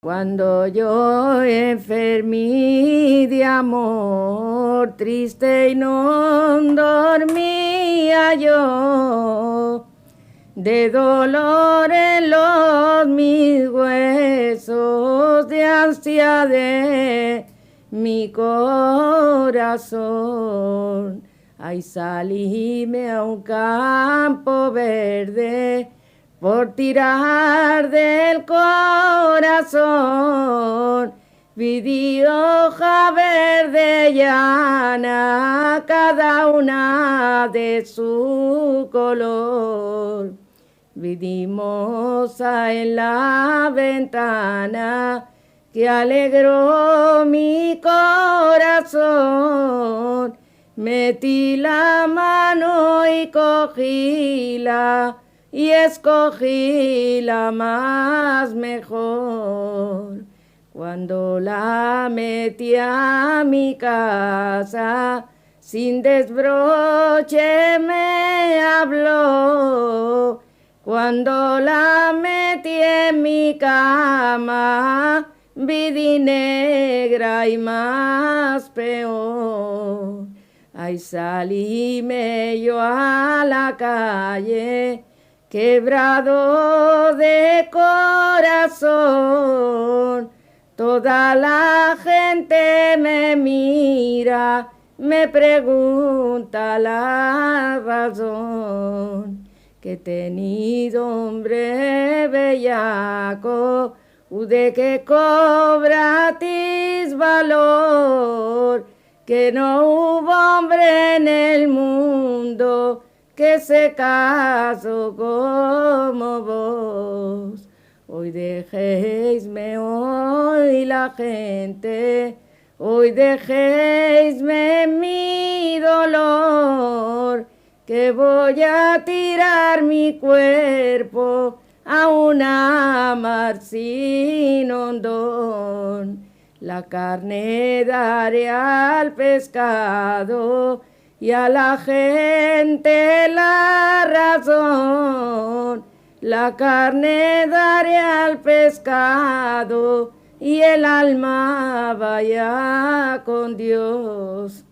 Cuando yo enfermí de amor, triste y no dormía yo, de dolor en los mis huesos, de ansia de mi corazón. Ay, salíme a un campo verde por tirar del corazón. Vi hoja verde llana, cada una de su color. Vi mimosa en la ventana que alegró mi corazón. Metí la mano y cogíla y escogí la más mejor. Cuando la metí a mi casa, sin desbroche me habló. Cuando la metí en mi cama, vi negra y más peor. Ay, salíme yo a la calle, quebrado de corazón. Toda la gente me mira, me pregunta la razón. Que he tenido hombre bellaco, de que cobratis valor, que no hubo hombre en el mundo que se casó como vos. Hoy dejéisme hoy la gente, hoy dejéisme mi dolor, que voy a tirar mi cuerpo a una mar sin hondón. La carne daré al pescado y a la gente la razón. La carne daré al pescado y el alma vaya con Dios.